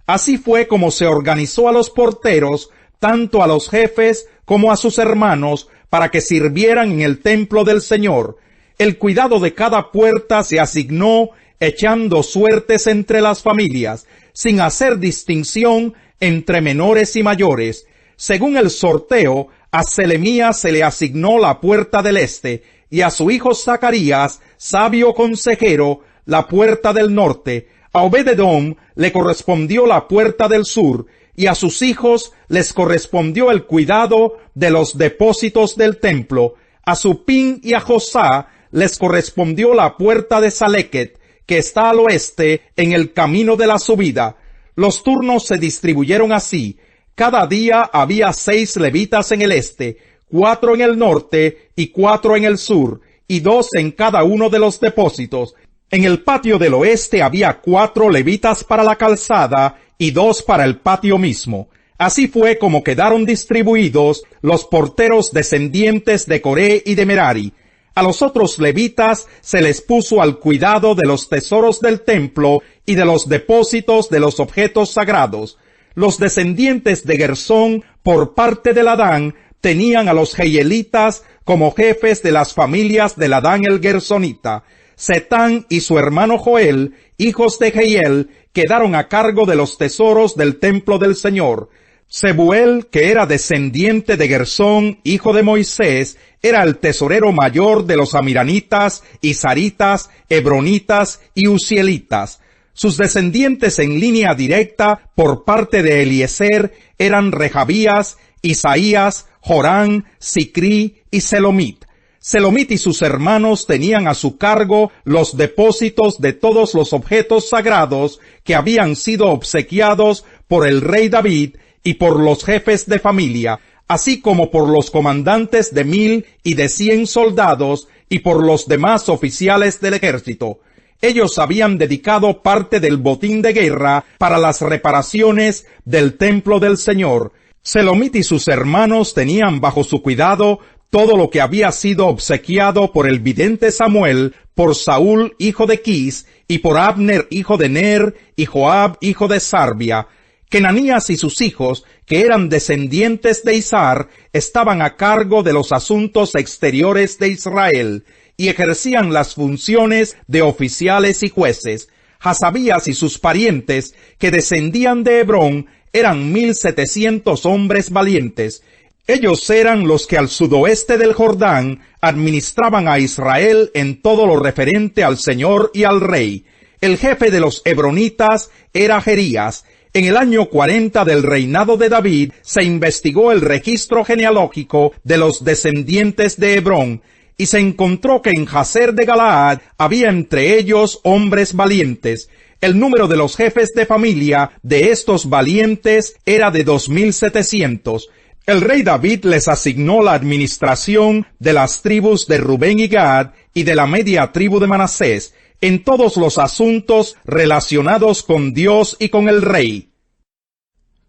Así fue como se organizó a los porteros, tanto a los jefes como a sus hermanos, para que sirvieran en el templo del Señor. El cuidado de cada puerta se asignó echando suertes entre las familias, sin hacer distinción entre menores y mayores. Según el sorteo, a Selemías se le asignó la puerta del este, y a su hijo Zacarías, sabio consejero, la puerta del norte. A Obed-edom le correspondió la puerta del sur, y a sus hijos les correspondió el cuidado de los depósitos del templo. A Supín y a Josá les correspondió la puerta de Salequet, que está al oeste en el camino de la subida. Los turnos se distribuyeron así: cada día había 6 levitas en el este, 4 en el norte y 4 en el sur, y 2 en cada uno de los depósitos. En el patio del oeste había 4 levitas para la calzada y 2 para el patio mismo. Así fue como quedaron distribuidos los porteros descendientes de Coré y de Merari. A los otros levitas se les puso al cuidado de los tesoros del templo y de los depósitos de los objetos sagrados. Los descendientes de Gersón, por parte de Ladán, tenían a los jehielitas como jefes de las familias de Ladán el Gersonita. Setán y su hermano Joel, hijos de Jehiel, quedaron a cargo de los tesoros del templo del Señor. Sebuel, que era descendiente de Gersón, hijo de Moisés, era el tesorero mayor de los amiranitas, isaritas, hebronitas y uzielitas. Sus descendientes en línea directa por parte de Eliezer eran Rehabías, Isaías, Jorán, Sicrí y Selomit. Selomit y sus hermanos tenían a su cargo los depósitos de todos los objetos sagrados que habían sido obsequiados por el rey David y por los jefes de familia, así como por los comandantes de 1000 y de 100 soldados y por los demás oficiales del ejército. Ellos habían dedicado parte del botín de guerra para las reparaciones del templo del Señor. Selomit y sus hermanos tenían bajo su cuidado todo lo que había sido obsequiado por el vidente Samuel, por Saúl, hijo de Quis, y por Abner, hijo de Ner, y Joab, hijo de Sarbia. Kenanías y sus hijos, que eran descendientes de Isar, estaban a cargo de los asuntos exteriores de Israel, y ejercían las funciones de oficiales y jueces. Hasabías y sus parientes, que descendían de Hebrón, eran 1700 hombres valientes. Ellos eran los que al sudoeste del Jordán administraban a Israel en todo lo referente al Señor y al rey. El jefe de los hebronitas era Jerías. En el año 40 del reinado de David se investigó el registro genealógico de los descendientes de Hebrón, y se encontró que en Jazer de Galaad había entre ellos hombres valientes. El número de los jefes de familia de estos valientes era de 2700. El rey David les asignó la administración de las tribus de Rubén y Gad y de la media tribu de Manasés, en todos los asuntos relacionados con Dios y con el rey.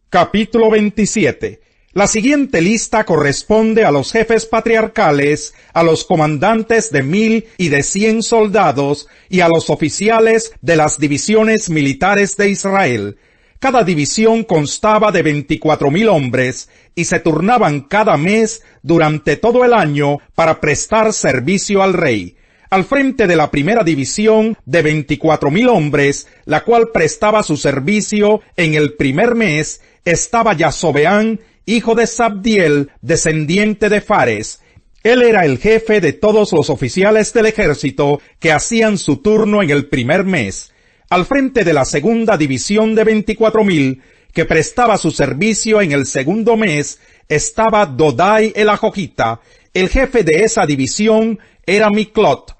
Capítulo 27. La siguiente lista corresponde a los jefes patriarcales, a los comandantes de 1000 y de 100 soldados, y a los oficiales de las divisiones militares de Israel. Cada división constaba de 24,000 hombres, y se turnaban cada mes durante todo el año para prestar servicio al rey. Al frente de la primera división de 24,000 hombres, la cual prestaba su servicio en el primer mes, estaba Yasobeán, hijo de Sabdiel, descendiente de Fares. Él era el jefe de todos los oficiales del ejército que hacían su turno en el primer mes. Al frente de la segunda división de 24,000, que prestaba su servicio en el segundo mes, estaba Dodai el Ajojita. El jefe de esa división era Miclot.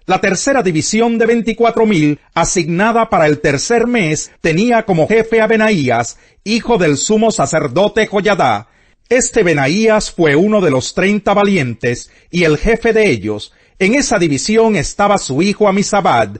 La tercera división de 24,000, asignada para el tercer mes, tenía como jefe a Benaías, hijo del sumo sacerdote Joyadá. Este Benaías fue uno de los 30 valientes, y el jefe de ellos. En esa división estaba su hijo Amisabad.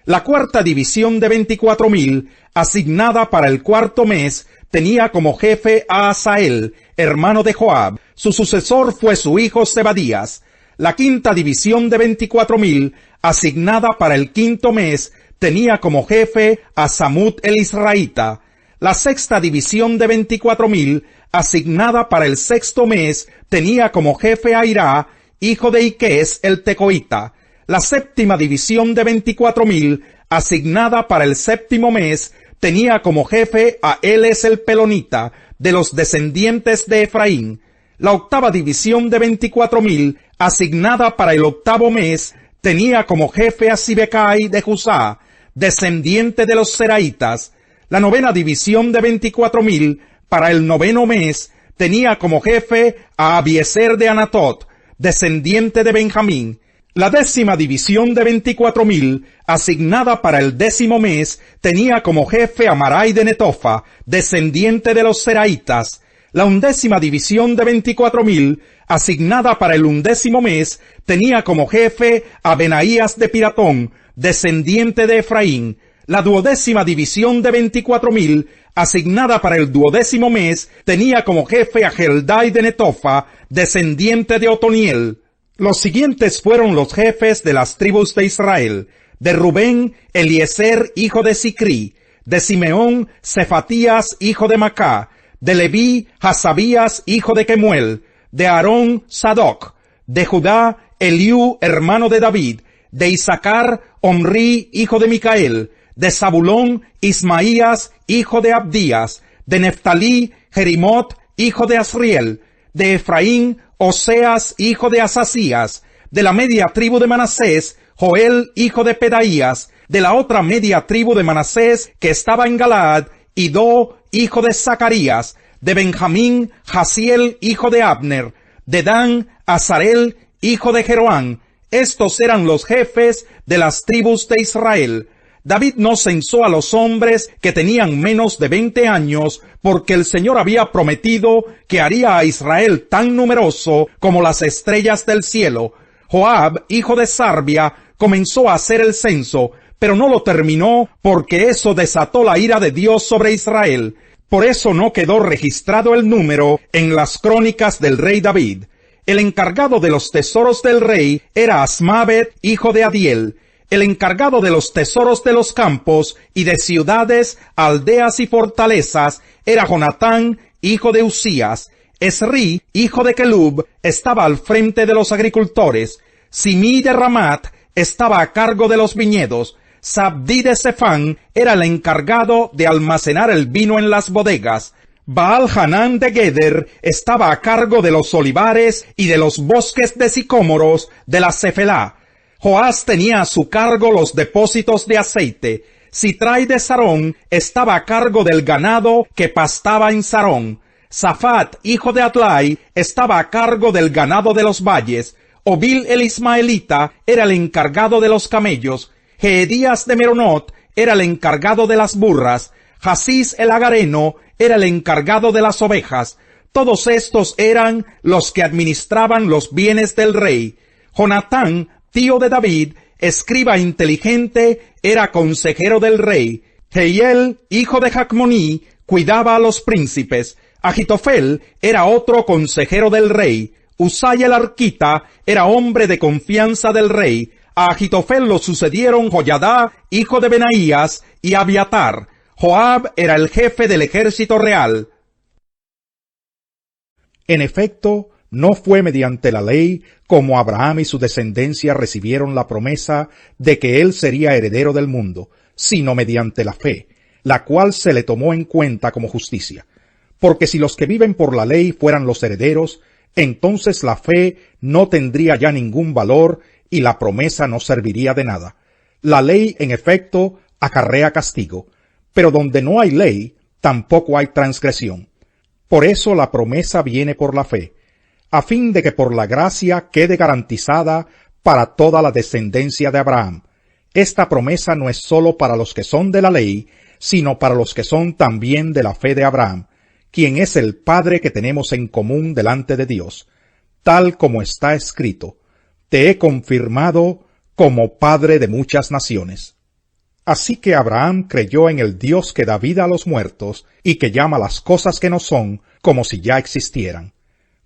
La cuarta división de 24,000, asignada para el cuarto mes, tenía como jefe a Asael, hermano de Joab. Su sucesor fue su hijo Zebadías. La quinta división de 24,000, asignada para el quinto mes, tenía como jefe a Samut el Israelita. La sexta división de 24,000, asignada para el sexto mes, tenía como jefe a Hirá, hijo de Iqués el tecoita. La séptima división de 24,000, asignada para el séptimo mes, tenía como jefe a Eles el pelonita, de los descendientes de Efraín. La octava división de 24,000, asignada para el octavo mes, tenía como jefe a Sibecai de Jusá, descendiente de los Seraitas. La novena división de 24,000, para el noveno mes, tenía como jefe a Abiezer de Anatot, descendiente de Benjamín. La décima división de 24,000, asignada para el décimo mes, tenía como jefe a Marai de Netofa, descendiente de los Seraitas. La undécima división de 24,000, asignada para el undécimo mes, tenía como jefe a Benaías de Piratón, descendiente de Efraín. La duodécima división de 24,000, asignada para el duodécimo mes, tenía como jefe a Heldai de Netofa, descendiente de Otoniel. Los siguientes fueron los jefes de las tribus de Israel: de Rubén, Eliezer, hijo de Sicri; de Simeón, Cefatías, hijo de Macá; de Leví, Hasabías, hijo de Kemuel; de Aarón, Sadoc; de Judá, Eliú, hermano de David; de Isaacar, Omri, hijo de Micael; de Zabulón, Ismaías, hijo de Abdías; de Neftalí, Jerimot, hijo de Asriel; de Efraín, Oseas, hijo de Asasías; de la media tribu de Manasés, Joel, hijo de Pedaías; de la otra media tribu de Manasés, que estaba en Galaad, Idó, hijo de Zacarías; de Benjamín, Jasiel, hijo de Abner; de Dan, Azarel, hijo de Jeroán. Estos eran los jefes de las tribus de Israel. David no censó a los hombres que tenían menos de 20 años, porque el Señor había prometido que haría a Israel tan numeroso como las estrellas del cielo. Joab, hijo de Sarbia, comenzó a hacer el censo, pero no lo terminó porque eso desató la ira de Dios sobre Israel. Por eso no quedó registrado el número en las crónicas del rey David. El encargado de los tesoros del rey era Asmabet, hijo de Adiel. El encargado de los tesoros de los campos y de ciudades, aldeas y fortalezas era Jonatán, hijo de Usías. Esri, hijo de Kelub, estaba al frente de los agricultores. Simí de Ramat estaba a cargo de los viñedos. Sabdí de Sefán era el encargado de almacenar el vino en las bodegas. Baal Hanán de Geder estaba a cargo de los olivares y de los bosques de sicómoros de la Cefelá. Joás tenía a su cargo los depósitos de aceite. Sitrai de Sarón estaba a cargo del ganado que pastaba en Sarón. Safat, hijo de Adlai, estaba a cargo del ganado de los valles. Obil el Ismaelita era el encargado de los camellos. Jeedías de Meronot era el encargado de las burras. Jasís el Agareno era el encargado de las ovejas. Todos estos eran los que administraban los bienes del rey. Jonatán, tío de David, escriba inteligente, era consejero del rey. Jehiel, hijo de Jacmoní, cuidaba a los príncipes. Agitofel era otro consejero del rey. Usai el arquita era hombre de confianza del rey. A Agitofel lo sucedieron Joyadá, hijo de Benaías, y Abiatar. Joab era el jefe del ejército real. En efecto, no fue mediante la ley como Abraham y su descendencia recibieron la promesa de que él sería heredero del mundo, sino mediante la fe, la cual se le tomó en cuenta como justicia. Porque si los que viven por la ley fueran los herederos, entonces la fe no tendría ya ningún valor y la promesa no serviría de nada. La ley, en efecto, acarrea castigo, pero donde no hay ley, tampoco hay transgresión. Por eso la promesa viene por la fe, a fin de que por la gracia quede garantizada para toda la descendencia de Abraham. Esta promesa no es sólo para los que son de la ley, sino para los que son también de la fe de Abraham, quien es el Padre que tenemos en común delante de Dios, tal como está escrito: te he confirmado como Padre de muchas naciones. Así que Abraham creyó en el Dios que da vida a los muertos y que llama las cosas que no son como si ya existieran.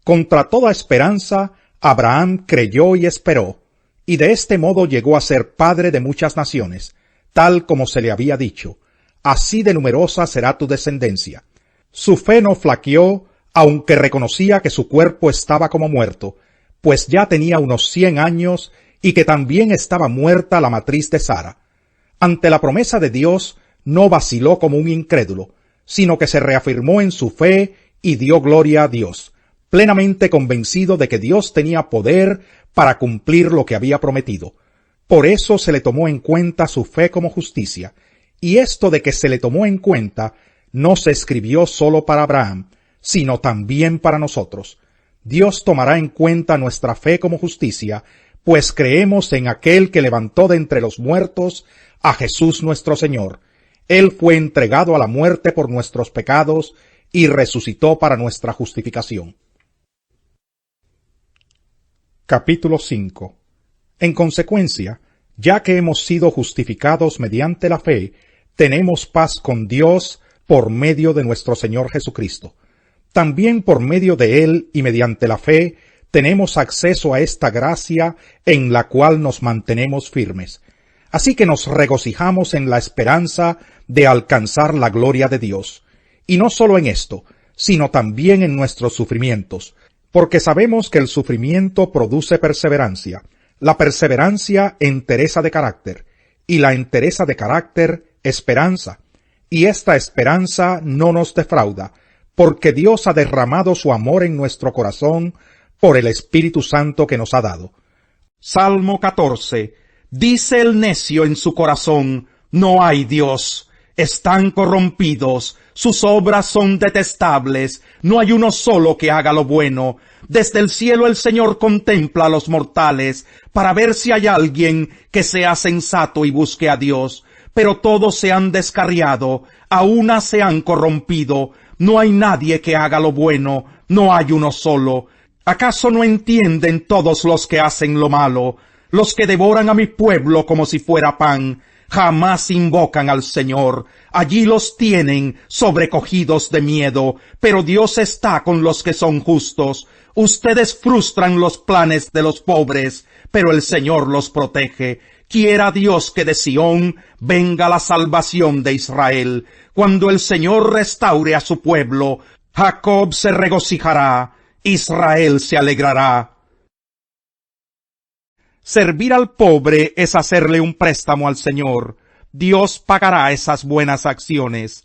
Contra toda esperanza, Abraham creyó y esperó, y de este modo llegó a ser padre de muchas naciones, tal como se le había dicho: así de numerosa será tu descendencia. Su fe no flaqueó, aunque reconocía que su cuerpo estaba como muerto, pues ya tenía unos 100 años y que también estaba muerta la matriz de Sara. Ante la promesa de Dios, no vaciló como un incrédulo, sino que se reafirmó en su fe y dio gloria a Dios, plenamente convencido de que Dios tenía poder para cumplir lo que había prometido. Por eso se le tomó en cuenta su fe como justicia, y esto de que se le tomó en cuenta no se escribió solo para Abraham, sino también para nosotros. Dios tomará en cuenta nuestra fe como justicia, pues creemos en aquel que levantó de entre los muertos a Jesús nuestro Señor. Él fue entregado a la muerte por nuestros pecados y resucitó para nuestra justificación. Capítulo 5. En consecuencia, ya que hemos sido justificados mediante la fe, tenemos paz con Dios por medio de nuestro Señor Jesucristo. También por medio de Él y mediante la fe, tenemos acceso a esta gracia en la cual nos mantenemos firmes. Así que nos regocijamos en la esperanza de alcanzar la gloria de Dios. Y no solo en esto, sino también en nuestros sufrimientos, porque sabemos que el sufrimiento produce perseverancia, la perseverancia entereza de carácter, y la entereza de carácter esperanza. Y esta esperanza no nos defrauda, porque Dios ha derramado su amor en nuestro corazón por el Espíritu Santo que nos ha dado. Salmo 14. Dice el necio en su corazón, no hay Dios. Están corrompidos, sus obras son detestables, no hay uno solo que haga lo bueno. Desde el cielo el Señor contempla a los mortales, para ver si hay alguien que sea sensato y busque a Dios. Pero todos se han descarriado, a una se han corrompido, no hay nadie que haga lo bueno, no hay uno solo. ¿Acaso no entienden todos los que hacen lo malo? Los que devoran a mi pueblo como si fuera pan, jamás invocan al Señor. Allí los tienen sobrecogidos de miedo, pero Dios está con los que son justos. Ustedes frustran los planes de los pobres, pero el Señor los protege. Quiera Dios que de Sión venga la salvación de Israel. Cuando el Señor restaure a su pueblo, Jacob se regocijará, Israel se alegrará. Servir al pobre es hacerle un préstamo al Señor. Dios pagará esas buenas acciones.